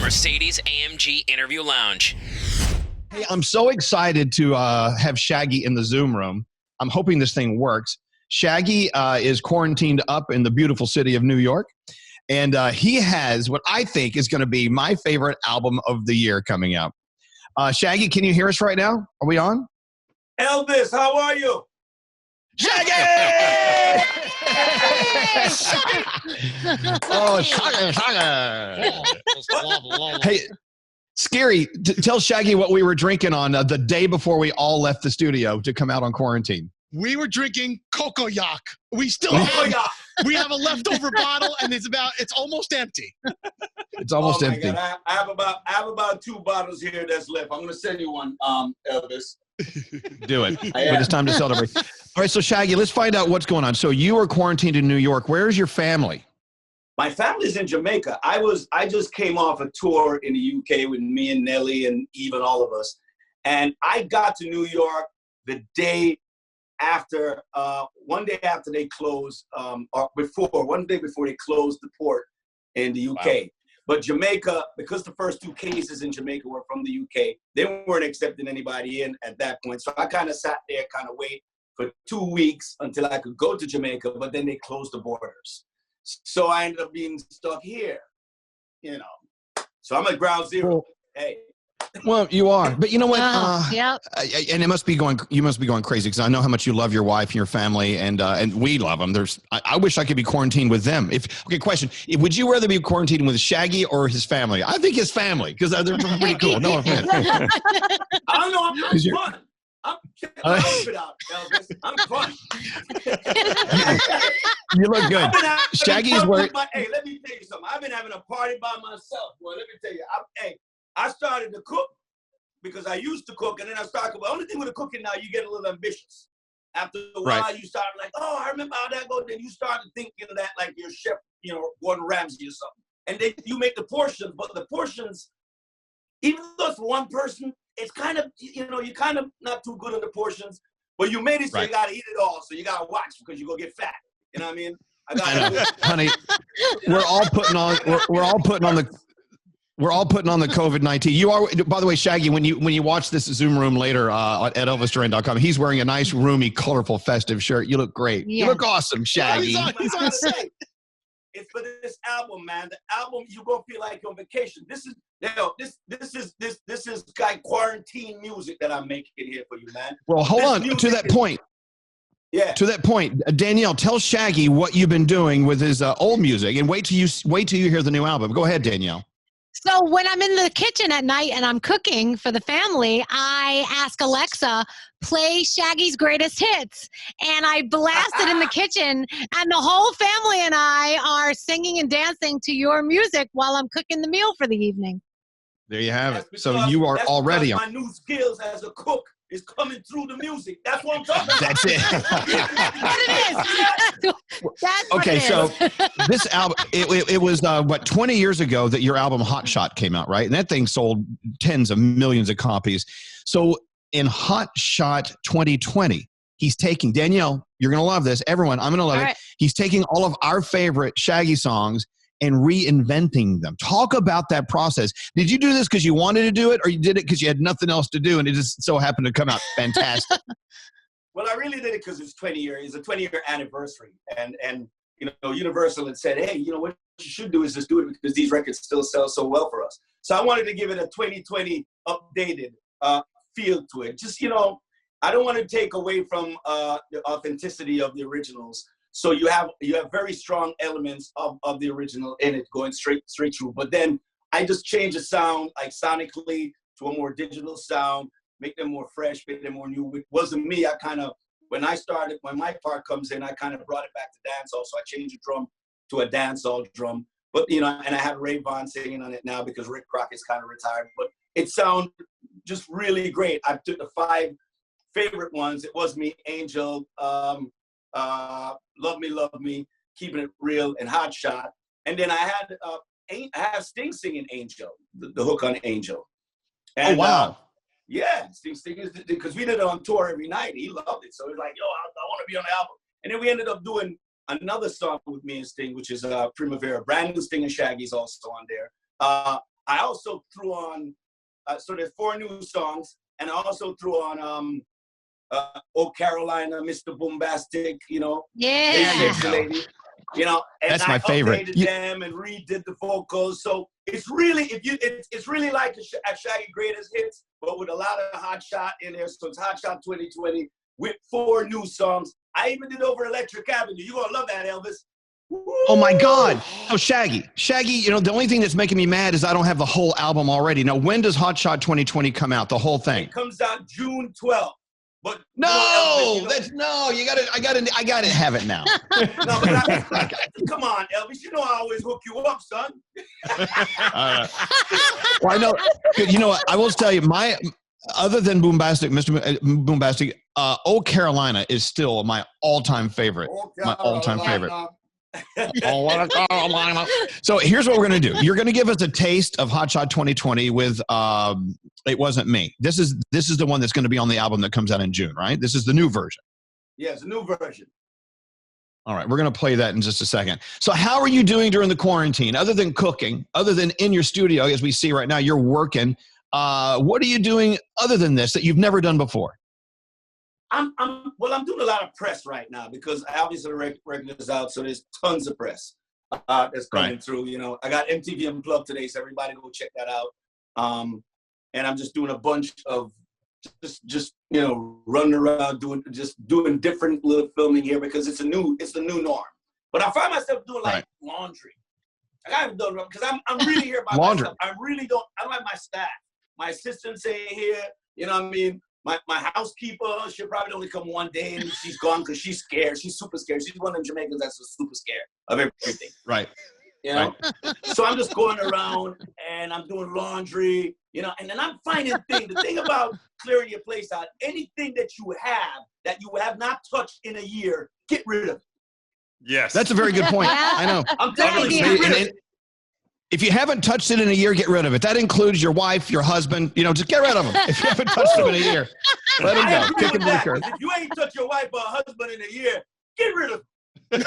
Mercedes-AMG Interview Lounge. Hey, I'm so excited to have Shaggy in the Zoom room. I'm hoping this thing works. Shaggy is quarantined up in the beautiful city of New York, and he has what I think is going to be my favorite album of the year coming out. Shaggy, can you hear us right now? Are we on? Elvis, how are you? Shaggy! Oh, Shaggy! Hey, Scary, tell Shaggy what we were drinking on the day before we all left the studio to come out on quarantine. We were drinking Cocoyac. We still have, we have a leftover bottle, and it's almost empty. It's almost empty. God. I have about 2 bottles here that's left. I'm going to send you one, Elvis. Do it. But it's time to celebrate. All right, so Shaggy, let's find out what's going on. So you are quarantined in New York. Where's your family? My family's in Jamaica. I just came off a tour in the UK with me and Nelly and even all of us. And I got to New York the day after, one day after they closed, one day before they closed the port in the UK. Wow. But Jamaica, because the first 2 cases in Jamaica were from the UK, they weren't accepting anybody in at that point. So I kind of sat there, kind of wait for 2 weeks until I could go to Jamaica, but then they closed the borders. So I ended up being stuck here, you know. So I'm at ground zero. Cool. Hey. Well, you are, but you know what? Yep. And you must be going crazy because I know how much you love your wife and your family, and we love them. I wish I could be quarantined with them. Question: would you rather be quarantined with Shaggy or his family? I think his family because they're pretty cool. No offense. I don't know. I'm fun. I'm out, Elvis. I'm fun. You look good. Shaggy's work. Hey, let me tell you something. I've been having a party by myself. Boy, let me tell you. I started to cook because I used to cook, and then I started. The only thing with the cooking now, you get a little ambitious. After a while, you start like, oh, I remember how that goes. Then you start thinking of that like you're chef, you know, Gordon Ramsay or something. And then you make the portions, but the portions, even though it's for one person, it's kind of, you know, you're kind of not too good on the portions, but you made it so you got to eat it all. So you got to watch because you're going to get fat. You know what I mean? Honey, we're all putting on the COVID-19. You are, by the way, Shaggy, when you watch this Zoom room later at ElvisDuran.com, he's wearing a nice, roomy, colorful, festive shirt. You look great. Yeah. You look awesome, Shaggy. He's on set. It's for this album, man. The album, you're gonna feel like you're on vacation. This is like quarantine music that I'm making here for you, man. Well, hold on. To that point. Yeah. To that point, Danielle, tell Shaggy what you've been doing with his old music, and wait till you hear the new album. Go ahead, Danielle. So when I'm in the kitchen at night and I'm cooking for the family, I ask Alexa, play Shaggy's greatest hits. And I blast it in the kitchen, and the whole family and I are singing and dancing to your music while I'm cooking the meal for the evening. There you have it. So you are already on. My new skills as a cook is coming through the music. That's what I'm talking about. That's it. That's what it is. That's what okay, it is. so this album, it was, 20 years ago that your album Hot Shot came out, right? And that thing sold tens of millions of copies. So in Hot Shot 2020, he's taking, Danielle, you're going to love this. Everyone, I'm going to love it. Right. He's taking all of our favorite Shaggy songs and reinventing them. Talk about that process. Did you do this because you wanted to do it, or you did it because you had nothing else to do and it just so happened to come out fantastic? Well, I really did it because it's 20 years. It's a 20-year anniversary. And you know, Universal had said, hey, you know, what you should do is just do it because these records still sell so well for us. So I wanted to give it a 2020 updated feel to it. Just, you know, I don't want to take away from the authenticity of the originals. So you have very strong elements of the original in it going straight through. But then I just change the sound, like sonically, to a more digital sound, make them more fresh, make them more new. It wasn't me. I kind of, when my part comes in, I kind of brought it back to dancehall. So I changed the drum to a dancehall drum. But, you know, and I have Ray Vaughn singing on it now because Rick Crockett's kind of retired. But it sounds just really great. I took the 5 favorite ones. It was me, Angel, Love Me, Keeping It Real, and Hot Shot. And then I have Sting singing Angel, the hook on Angel. And, oh, wow. Yeah, Sting is, because we did it on tour every night. He loved it. So he was like, yo, I want to be on the album. And then we ended up doing another song with me and Sting, which is Primavera. Brand new Sting and Shaggy's also on there. I also threw on, so there's 4 new songs, and I also threw on Oh Carolina, Mr. Bombastic, you know. Yeah. Sexy Lady, you know. And That's my favorite. I updated them and redid the vocals. So it's really, it's really like a Shaggy Greatest Hits, but with a lot of Hot Shot in there. So it's Hot Shot 2020 with 4 new songs. I even did Over Electric Avenue. You're going to love that, Elvis. Woo! Oh my God. Oh, Shaggy, you know, the only thing that's making me mad is I don't have the whole album already. Now, when does Hot Shot 2020 come out? The whole thing? It comes out June 12th. But no, you I gotta have it now. No, but come on, Elvis. You know I always hook you up, son. Well, I know. You know what? I will tell you, other than Boombastic, Mr. Boombastic, Oh Carolina is still my all-time favorite. My all-time favorite. So here's what we're going to do. You're going to give us a taste of Hot Shot 2020 with It Wasn't Me. This is the one that's going to be on the album that comes out in June, right? This is the new version. Yeah, it's a new version. All right, we're going to play that in just a second. So how are you doing during the quarantine? Other than cooking, other than in your studio, as we see right now, you're working. What are you doing other than this that you've never done before? I'm doing a lot of press right now because obviously the record is out, so there's tons of press that's coming through. You know, I got MTV Unplugged today, so everybody go check that out. And I'm just doing a bunch of just you know, running around doing different little filming here because it's the new norm. But I find myself doing like laundry. I haven't done because I'm really here by myself. I don't have my staff. My assistants ain't here. You know what I mean? My housekeeper, she'll probably only come one day and she's gone because she's scared. She's super scared. She's one of them Jamaicans that's super scared of everything. Right. You know? Right. So I'm just going around and I'm doing laundry, you know, and then I'm finding things. The thing about clearing your place out, anything that you have not touched in a year, get rid of it. Yes. That's a very good point. I know. I'm telling you. If you haven't touched it in a year, get rid of it. That includes your wife, your husband. You know, just get rid of them. If you haven't touched them in a year, let them go. Kick them to the curb. If you ain't touched your wife or husband in a year, get rid of them.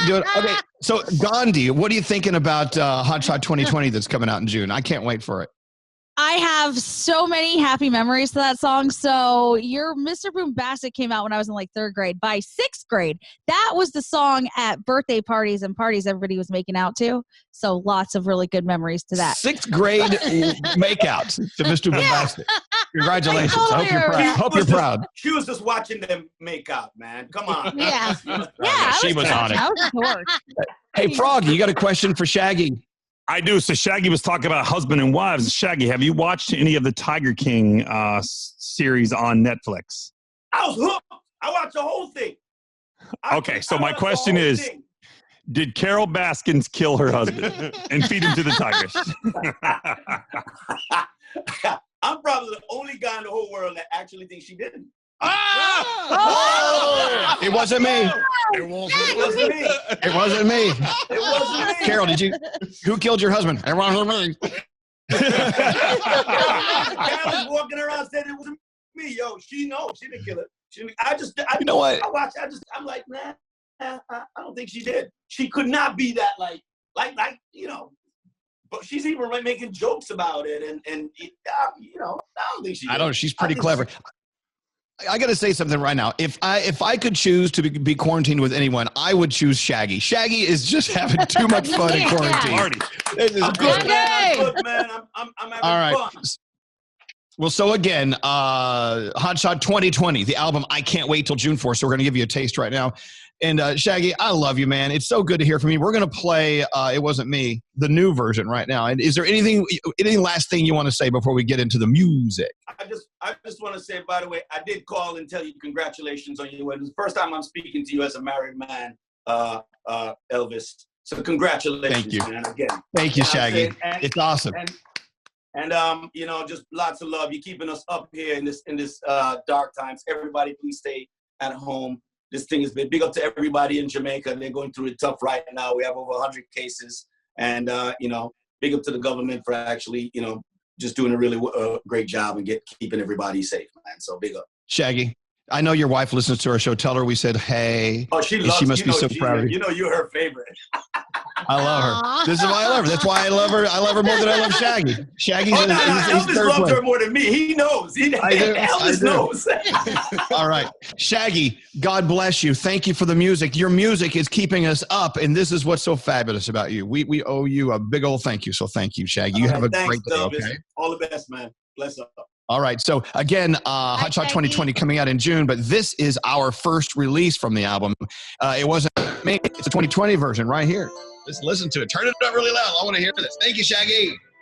Do it. Okay, so Gandhi, what are you thinking about Hot Shot 2020 that's coming out in June? I can't wait for it. I have so many happy memories to that song. So your Mr. Boombastic came out when I was in like 3rd grade. By 6th grade, that was the song at birthday parties and parties everybody was making out to. So lots of really good memories to that. 6th grade makeout to Mr. Boombastic. Congratulations. I hope you're proud. She was just watching them make out, man. Come on. Yeah. She was on it. Hey, Froggy, you got a question for Shaggy? I do. So Shaggy was talking about husband and wives. Shaggy, have you watched any of the Tiger King series on Netflix? I was hooked. I watched the whole thing. Okay, so my question is, did Carol Baskins kill her husband and feed him to the tigers? I'm probably the only guy in the whole world that actually thinks she didn't. It wasn't me. It wasn't me. It wasn't me. It wasn't me. Carol, who killed your husband? It wasn't me. Carol's walking around saying it wasn't me. Yo, she knows. She didn't kill it. You know what? I'm like, man, I don't think she did. She could not be that like, you know, but she's even like making jokes about it. And you know, I don't think she did. I don't know. She's pretty clever. I got to say something right now. If I could choose to be quarantined with anyone, I would choose Shaggy. Shaggy is just having too much fun in quarantine. I'm good, man. I'm having fun. Well, so again, Hot Shot 2020, the album I can't wait till June 4th, so we're going to give you a taste right now. And Shaggy, I love you, man. It's so good to hear from you. We're going to play It Wasn't Me, the new version right now. And is there any last thing you want to say before we get into the music? I just want to say, by the way, I did call and tell you congratulations on your wedding. It's the first time I'm speaking to you as a married man, Elvis. So congratulations, man, again. Thank you, Shaggy. It's awesome. And you know, just lots of love. You're keeping us up here in this dark times. Everybody, please stay at home. This thing has been big up to everybody in Jamaica. They're going through it tough right now. We have over 100 cases. And, you know, big up to the government for actually, you know, just doing a really great job and keeping everybody safe, man. So big up. Shaggy, I know your wife listens to our show. Tell her we said, hey. Oh, she loves. She must be so proud of you. You know, you're her favorite. I love her. This is why I love her. That's why I love her. I love her more than I love Shaggy. Shaggy's Elvis loves her more than me. He knows. Elvis knows. All right. Shaggy, God bless you. Thank you for the music. Your music is keeping us up, and this is what's so fabulous about you. We owe you a big old thank you. So thank you, Shaggy. You have a great day, okay? All the best, man. Bless up. All right. So again, Hot Shot 2020 coming out in June, but this is our first release from the album. It wasn't me. It's a 2020 version right here. Let's listen to it. Turn it up really loud. I want to hear this. Thank you, Shaggy.